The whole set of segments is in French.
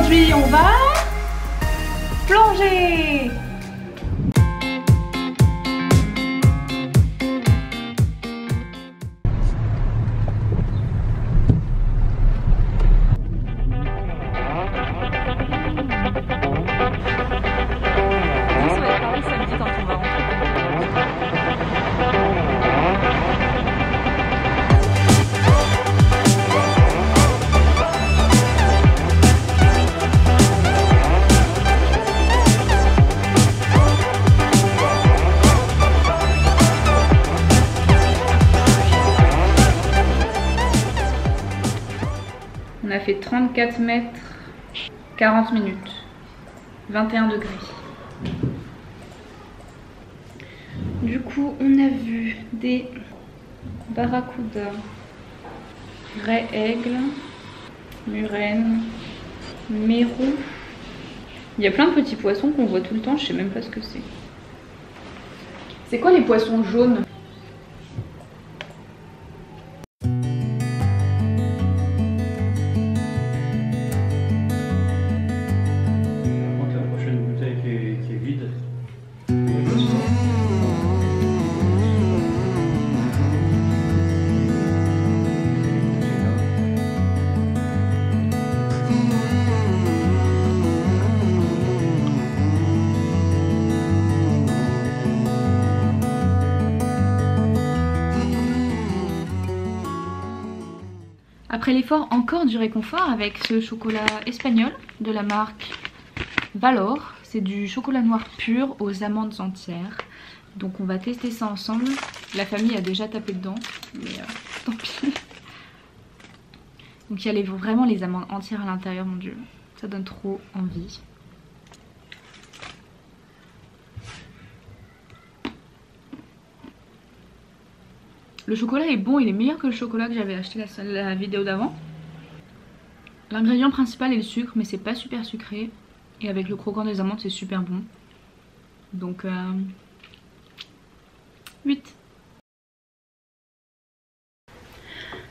Aujourd'hui, on va plonger. On a fait 34 mètres, 40 minutes, 21 degrés. Du coup, on a vu des barracudas, raie aigle, murène, mérou. Il y a plein de petits poissons qu'on voit tout le temps, je sais même pas ce que c'est. C'est quoi les poissons jaunes ? Après l'effort, encore du réconfort avec ce chocolat espagnol de la marque Valor. C'est du chocolat noir pur aux amandes entières. Donc on va tester ça ensemble. La famille a déjà tapé dedans, mais tant pis. Donc il y a vraiment les amandes entières à l'intérieur, mon dieu. Ça donne trop envie. Le chocolat est bon, il est meilleur que le chocolat que j'avais acheté la vidéo d'avant. L'ingrédient principal est le sucre, mais c'est pas super sucré. Et avec le croquant des amandes, c'est super bon. Donc 8.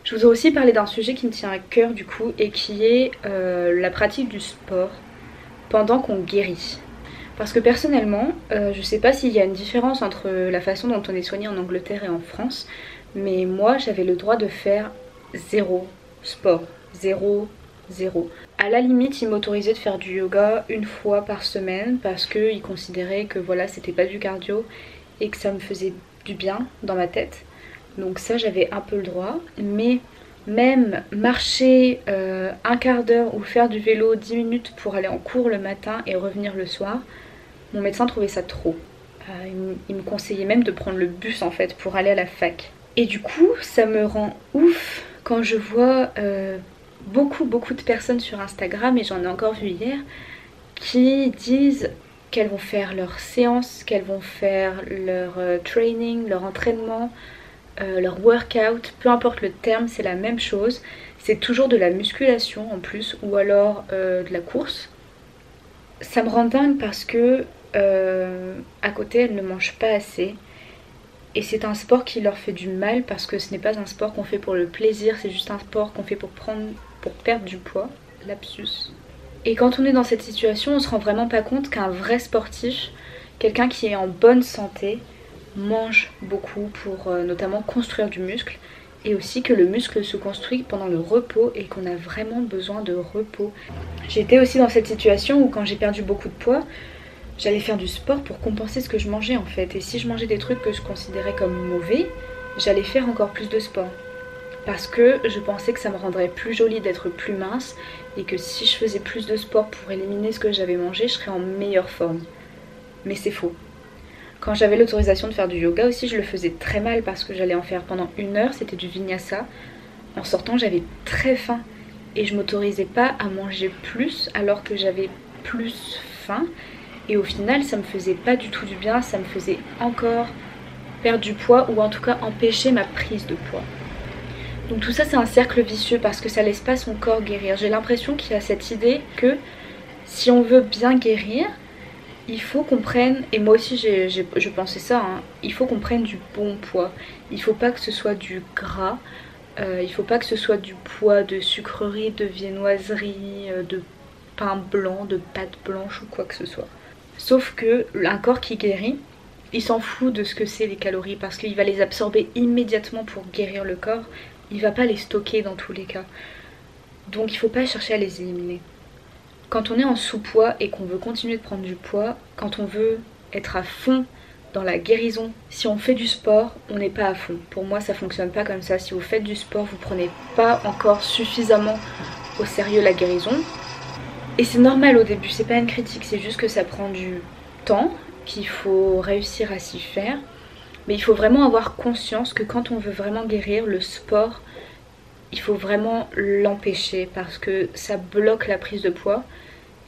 Je vous ai aussi parlé d'un sujet qui me tient à cœur du coup, et qui est la pratique du sport pendant qu'on guérit. Parce que personnellement, je sais pas s'il y a une différence entre la façon dont on est soigné en Angleterre et en France. Mais moi j'avais le droit de faire 0 sport, 0. À la limite ils m'autorisaient de faire du yoga une fois par semaine parce qu'ils considéraient que voilà c'était pas du cardio et que ça me faisait du bien dans ma tête. Donc ça j'avais un peu le droit, mais même marcher un quart d'heure ou faire du vélo 10 minutes pour aller en cours le matin et revenir le soir, mon médecin trouvait ça trop. Il me conseillait même de prendre le bus en fait pour aller à la fac. Et du coup ça me rend ouf quand je vois beaucoup de personnes sur Instagram, et j'en ai encore vu hier, qui disent qu'elles vont faire leur séance, qu'elles vont faire leur training, leur entraînement, leur workout, peu importe le terme, c'est la même chose. C'est toujours de la musculation en plus, ou alors de la course. Ça me rend dingue parce que à côté elles ne mangent pas assez. Et c'est un sport qui leur fait du mal parce que ce n'est pas un sport qu'on fait pour le plaisir, c'est juste un sport qu'on fait pour perdre du poids. Lapsus. Et quand on est dans cette situation, on se rend vraiment pas compte qu'un vrai sportif, quelqu'un qui est en bonne santé, mange beaucoup pour notamment construire du muscle. Et aussi que le muscle se construit pendant le repos et qu'on a vraiment besoin de repos. J'étais aussi dans cette situation où quand j'ai perdu beaucoup de poids, j'allais faire du sport pour compenser ce que je mangeais en fait. Et si je mangeais des trucs que je considérais comme mauvais, j'allais faire encore plus de sport. Parce que je pensais que ça me rendrait plus jolie d'être plus mince, et que si je faisais plus de sport pour éliminer ce que j'avais mangé, je serais en meilleure forme. Mais c'est faux. Quand j'avais l'autorisation de faire du yoga aussi, je le faisais très mal parce que j'allais en faire pendant 1 heure, c'était du vinyasa. En sortant, j'avais très faim et je m'autorisais pas à manger plus alors que j'avais plus faim. Et au final ça me faisait pas du tout du bien, ça me faisait encore perdre du poids, ou en tout cas empêcher ma prise de poids. Donc tout ça c'est un cercle vicieux parce que ça laisse pas son corps guérir. J'ai l'impression qu'il y a cette idée que si on veut bien guérir, il faut qu'on prenne, et moi aussi je pensais ça, hein, il faut qu'on prenne du bon poids. Il faut pas que ce soit du gras, il faut pas que ce soit du poids de sucreries, de viennoiseries, de pain blanc, de pâte blanche ou quoi que ce soit. Sauf que un corps qui guérit, il s'en fout de ce que c'est les calories parce qu'il va les absorber immédiatement pour guérir le corps. Il va pas les stocker dans tous les cas. Donc il faut pas chercher à les éliminer. Quand on est en sous-poids et qu'on veut continuer de prendre du poids, quand on veut être à fond dans la guérison, si on fait du sport, on n'est pas à fond. Pour moi, ça fonctionne pas comme ça. Si vous faites du sport, vous prenez pas encore suffisamment au sérieux la guérison. Et c'est normal au début, c'est pas une critique, c'est juste que ça prend du temps, qu'il faut réussir à s'y faire. Mais il faut vraiment avoir conscience que quand on veut vraiment guérir, le sport, il faut vraiment l'empêcher parce que ça bloque la prise de poids.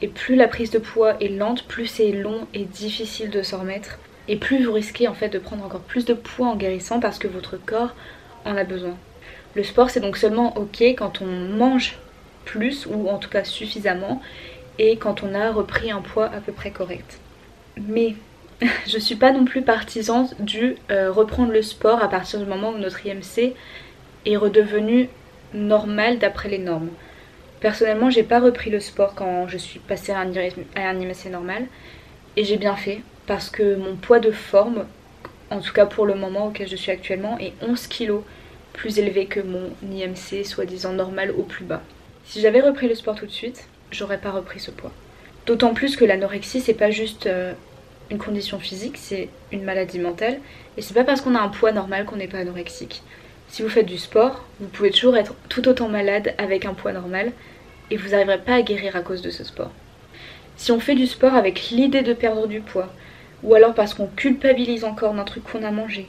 Et plus la prise de poids est lente, plus c'est long et difficile de s'en remettre. Et plus vous risquez en fait de prendre encore plus de poids en guérissant parce que votre corps en a besoin. Le sport c'est donc seulement ok quand on mange plus ou en tout cas suffisamment et quand on a repris un poids à peu près correct. Mais je suis pas non plus partisan du reprendre le sport à partir du moment où notre IMC est redevenu normal d'après les normes. Personnellement j'ai pas repris le sport quand je suis passée à un IMC normal et j'ai bien fait parce que mon poids de forme, en tout cas pour le moment auquel je suis actuellement, est 11 kg plus élevé que mon IMC soi-disant normal au plus bas. Si j'avais repris le sport tout de suite, j'aurais pas repris ce poids. D'autant plus que l'anorexie c'est pas juste une condition physique, c'est une maladie mentale et c'est pas parce qu'on a un poids normal qu'on n'est pas anorexique. Si vous faites du sport, vous pouvez toujours être tout autant malade avec un poids normal et vous n'arriverez pas à guérir à cause de ce sport. Si on fait du sport avec l'idée de perdre du poids, ou alors parce qu'on culpabilise encore d'un truc qu'on a mangé,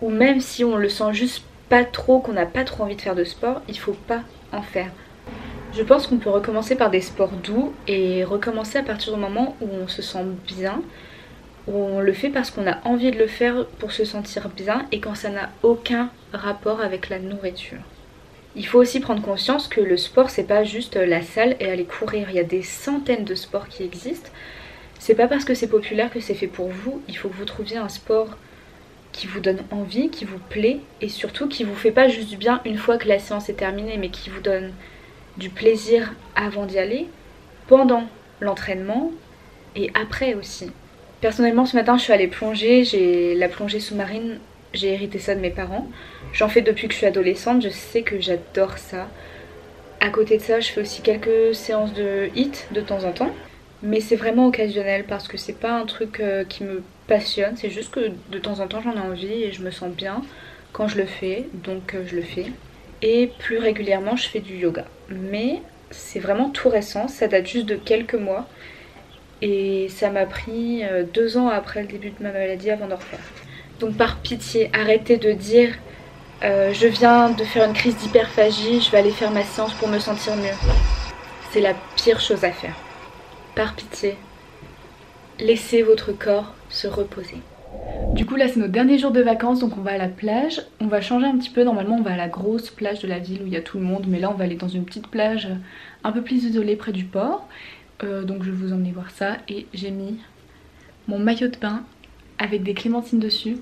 ou même si on le sent juste pas trop, qu'on n'a pas trop envie de faire de sport, il faut pas en faire. Je pense qu'on peut recommencer par des sports doux et recommencer à partir du moment où on se sent bien, où on le fait parce qu'on a envie de le faire pour se sentir bien et quand ça n'a aucun rapport avec la nourriture. Il faut aussi prendre conscience que le sport c'est pas juste la salle et aller courir, il y a des centaines de sports qui existent. C'est pas parce que c'est populaire que c'est fait pour vous, il faut que vous trouviez un sport qui vous donne envie, qui vous plaît et surtout qui vous fait pas juste du bien une fois que la séance est terminée mais qui vous donne du plaisir avant d'y aller, pendant l'entraînement et après aussi. Personnellement ce matin je suis allée plonger, j'ai la plongée sous-marine, j'ai hérité ça de mes parents. J'en fais depuis que je suis adolescente, je sais que j'adore ça. À côté de ça je fais aussi quelques séances de HIIT de temps en temps. Mais c'est vraiment occasionnel parce que c'est pas un truc qui me passionne, c'est juste que de temps en temps j'en ai envie et je me sens bien quand je le fais, donc je le fais. Et plus régulièrement je fais du yoga. Mais c'est vraiment tout récent, ça date juste de quelques mois. Et ça m'a pris 2 ans après le début de ma maladie avant d'en refaire. Donc par pitié, arrêtez de dire je viens de faire une crise d'hyperphagie, je vais aller faire ma séance pour me sentir mieux. C'est la pire chose à faire. Par pitié, laissez votre corps se reposer. Du coup là c'est notre dernier jour de vacances, donc on va à la plage. On va changer un petit peu, normalement on va à la grosse plage de la ville où il y a tout le monde. Mais là on va aller dans une petite plage un peu plus isolée près du port. Donc je vais vous emmener voir ça. Et j'ai mis mon maillot de bain avec des clémentines dessus.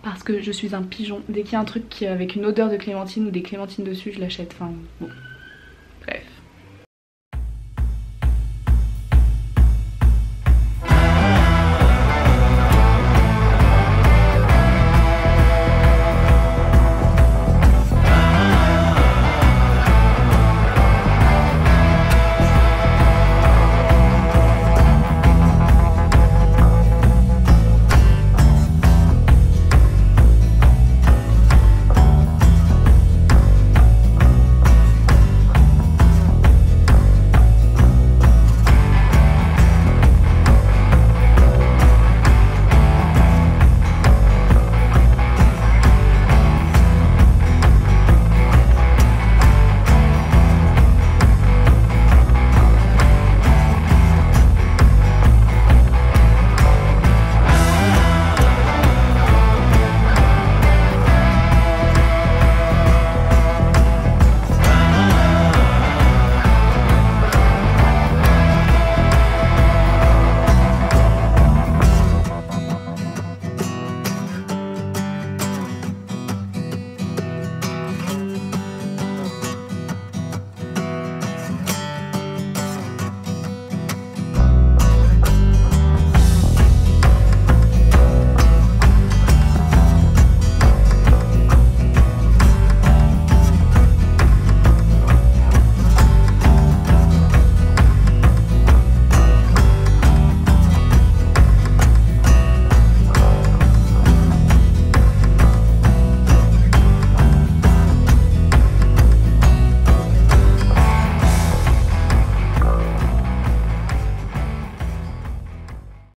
Parce que je suis un pigeon, dès qu'il y a un truc avec une odeur de clémentine ou des clémentines dessus je l'achète. Enfin bon,